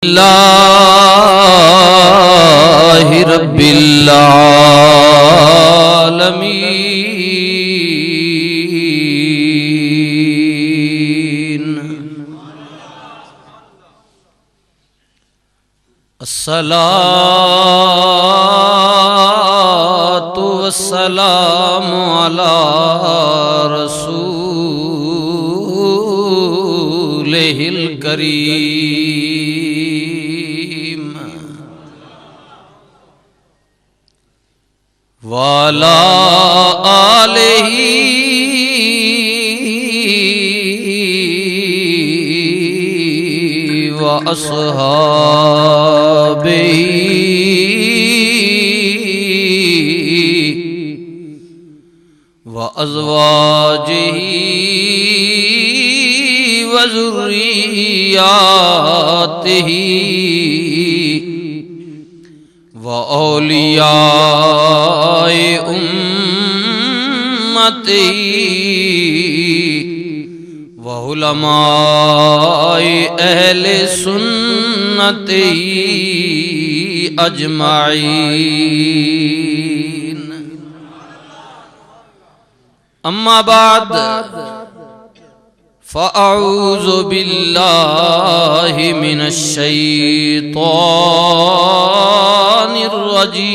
للہ رب العالمین الصلاة والسلام علی رسولہ الکریم وعلی آلہ وأصحابہ وأزواجہ وذریاتہ وأولیاء امتہ وعلماء اہل سنت اجمعین اما بعد فاعوذ باللہ من الشیطان الرجیم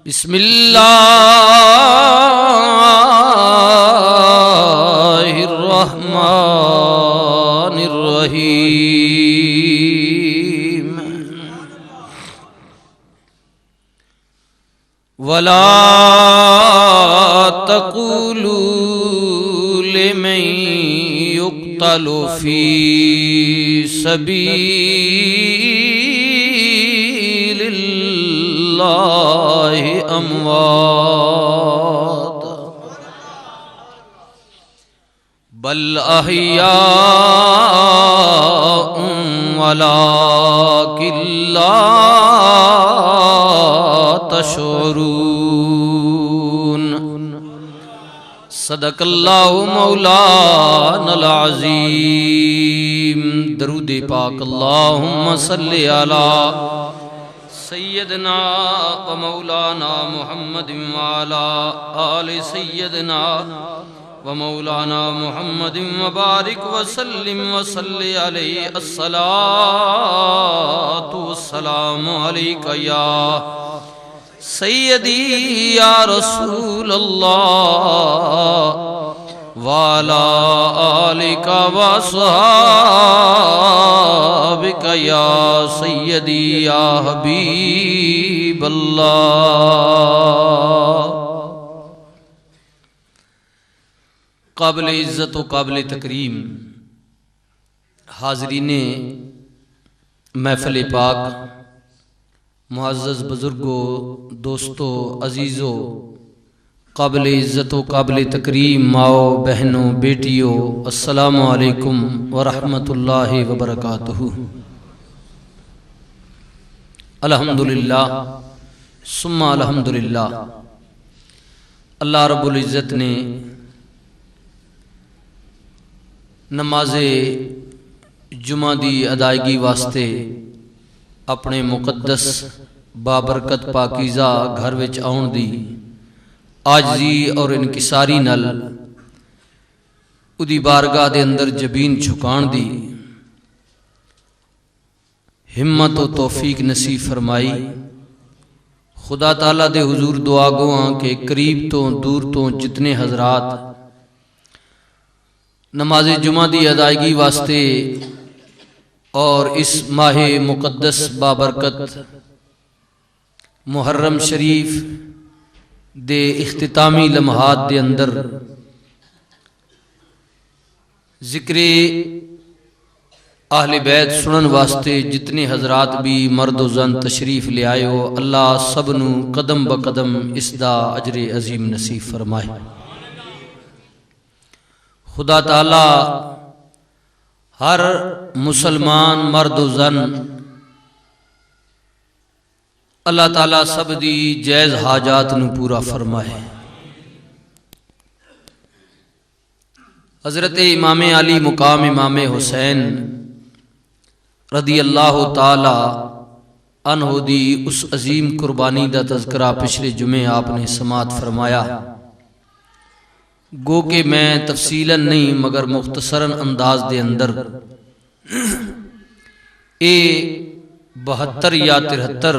بسم اللہ الرحمن الرحیم ولا تقولوا لمن يقتل في سبيل الله أموات بل أحياء ولكن لا تشعرون صدق اللہ مولانا العظیم درود پاک اللہم صلی علی سیدنا و مولانا محمد وعلا آل سیدنا و مولانا محمد وبارک وسلم وصلی علیہ الصلاة والسلام علیکہ یا سیدی یا رسول اللہ وعلا آلک وصحابک یا سیدی یا حبیب اللہ قابل عزت و قابل تکریم حاضرین محفل پاک معزز بزرگوں دوستوں عزیزوں قابل عزت و قابل تکریم ماؤ بہنوں بیٹیوں السلام علیکم ورحمۃ اللہ وبرکاتہ الحمدللہ ثم الحمدللہ اللہ رب العزت نے نماز جمعہ دی ادائیگی واسطے اپنے مقدس بابرکت پاکیزہ گھر وچ آؤن دی عاجزی اور انکساری نل اودی بارگاہ دے اندر جبین جھکان دی ہمت و توفیق نصیب فرمائی خدا تعالیٰ دے حضور دعا گواں کہ قریب تو دور تو جتنے حضرات نماز جمعہ دی ادائیگی واسطے اور اس ماہ مقدس بابرکت محرم شریف دے اختتامی لمحات دے اندر ذکر اہل بیت سنن واسطے جتنے حضرات بھی مرد و زن تشریف لے آئے ہو اللہ سب نو قدم بقدم اس دا اجر عظیم نصیب فرمائے خدا تعالی ہر مسلمان مرد و زن اللہ تعالیٰ سب دی جائز حاجات نو پورا فرمائے۔ حضرت امام علی مقام امام حسین رضی اللہ تعالی عنہ دی اس عظیم قربانی دا تذکرہ پچھلے جمعے آپ نے سماعت فرمایا، گو کہ میں تفصیلاً نہیں مگر مختصراً انداز دے اندر 72 یا 73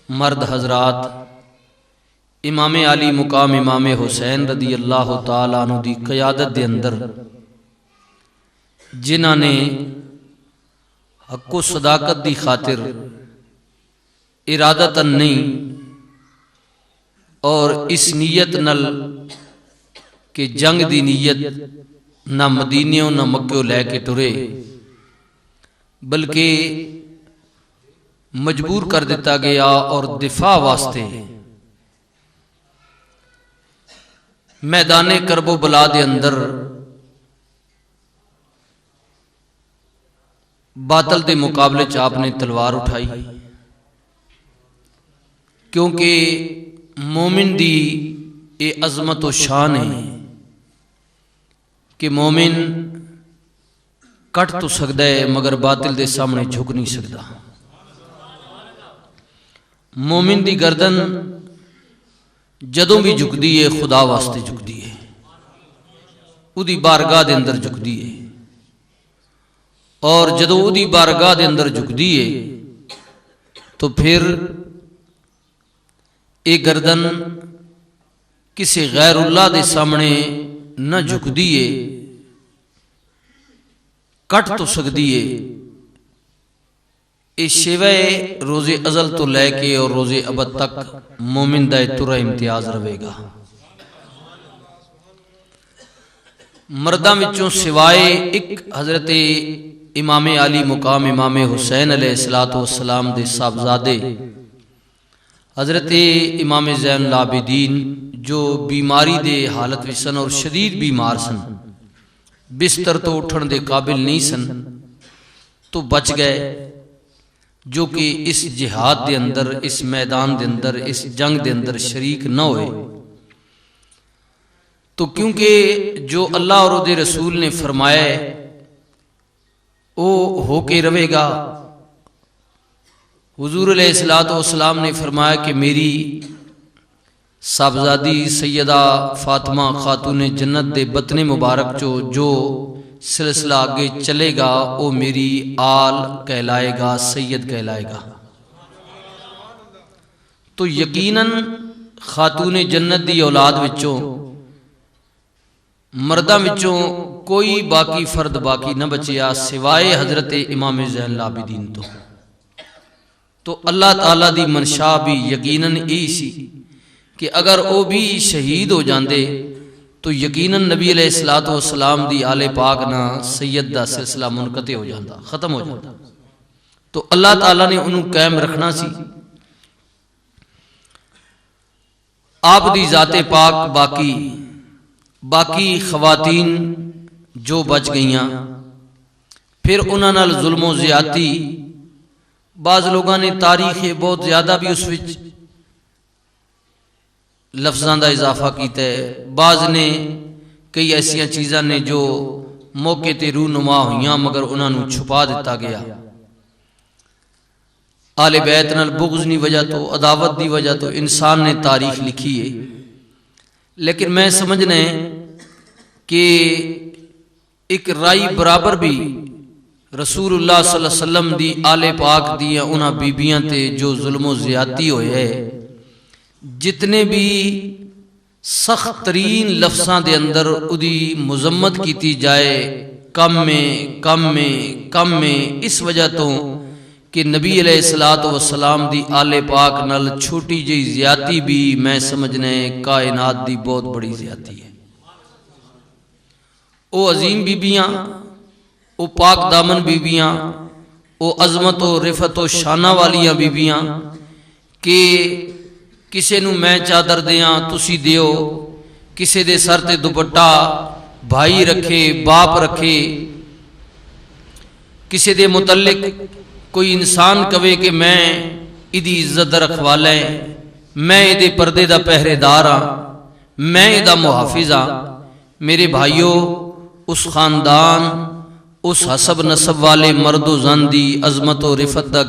مرد حضرات امام علی مقام امام حسین رضی اللہ تعالیٰ عنہ دی قیادت دے اندر جنہاں نے حق و صداقت دی خاطر ارادتاً نہیں اور اس نیت نل کہ جنگ دی نیت نہ مدینیوں نہ مکیوں لے کے ٹرے، بلکہ مجبور کر دیتا گیا اور دفاع واسطے میدان کرب و بلا دے اندر باطل دے مقابلے چ آپ نے تلوار اٹھائی، کیونکہ مومن دی اے عظمت و شان ہے کہ مومن کٹ تو سکتا ہے مگر باطل دے سامنے جھک نہیں سکتا۔ مومن دی گردن جدوں بھی جھکدی ہے خدا واسطے جھکدی ہے، اودی بارگاہ دے اندر جھکدی ہے، اور جدوں اودی بارگاہ دے اندر جھکدی ہے تو پھر اے گردن کسی غیر اللہ دے سامنے نہ جھکدی ہے، کٹ تو سکدی ہے۔ اے شیوے روز ازل تو لے کے اور روز ابد تک مومن دا ترا امتیاز رہے گا۔ مرداں وچوں سوائے ایک حضرت امام علی مقام امام حسین علیہ السلام دے صاحبزادے حضرت امام زین العابدین جو بیماری دے حالت وچ سن اور شدید بیمار سن، بستر تو اٹھن دے قابل نہیں سن، تو بچ گئے، جو کہ اس جہاد دے اندر، اس میدان دے اندر، اس جنگ دے اندر شریک نہ ہوئے۔ تو کیونکہ جو اللہ اور دے رسول نے فرمایا ہے وہ ہو کے رہے گا، حضور علیہ السلام نے فرمایا کہ میری صاحبزادی سیدہ فاطمہ خاتون جنت دے بطن مبارک جو سلسلہ آگے چلے گا وہ میری آل کہلائے گا، سید کہلائے گا۔ تو یقیناً خاتون جنت دی اولاد وچوں مرداں وچوں کوئی باقی فرد باقی نہ بچیا سوائے حضرت امام زین العابدین تو اللہ تعالیٰ دی منشا بھی یقیناً یہی سی کہ اگر وہ بھی شہید ہو جاندے تو یقیناً نبی علیہ السلام دی آل پاک نہ سید دا سلسلہ منقطع ہو جاندہ، ختم ہو جاندہ۔ تو اللہ تعالیٰ نے انہوں قائم رکھنا سی۔ آپ دی ذات پاک باقی خواتین جو بچ گئیاں، پھر انہاں نال ظلم و زیادتی، بعض لوگاں نے تاریخ بہت زیادہ بھی اس وچ لفظاں دا اضافہ کیتا ہے، بعض نے کئی ایسیاں چیزاں نے جو موقع تے رونما ہوئیاں مگر انہاں نو چھپا دیتا گیا۔ آل بیت نال بغض دی وجہ تو، عداوت دی وجہ تو انسان نے تاریخ لکھی ہے، لیکن میں سمجھنا ہے کہ ایک رائی برابر بھی رسول اللہ صلی اللہ علیہ وسلم دی آل پاک دیا انہاں بیبیاں تے جو ظلم و زیادتی ہوئے ہے، جتنے بھی سخت ترین لفظاں دے اندر ادھی مذمت کیتی جائے کم میں اس وجہ تو کہ نبی علیہ السلام دی آل پاک نال چھوٹی جی زیادتی بھی میں سمجھنے کائنات دی بہت بڑی زیادتی ہے۔ او عظیم بیبیاں، او پاک دامن بیبیاں، او عظمت و رفت و شانہ والیاں بیبیاں کہ کسے نو میں چادر دیاں تسی دیو، کسے دے سر تے دوپٹہ بھائی رکھے باپ رکھے، کسے دے متعلق کوئی انسان کہے کہ میں ادی عزت رکھوالا ہے، میں ادے پردے دا پہرے دار ہاں، میں ادا محافظ ہاں، میرے بھائیوں، اس خاندان، اس حسب نسب والے مرد و زن دی عظمت و رفت دا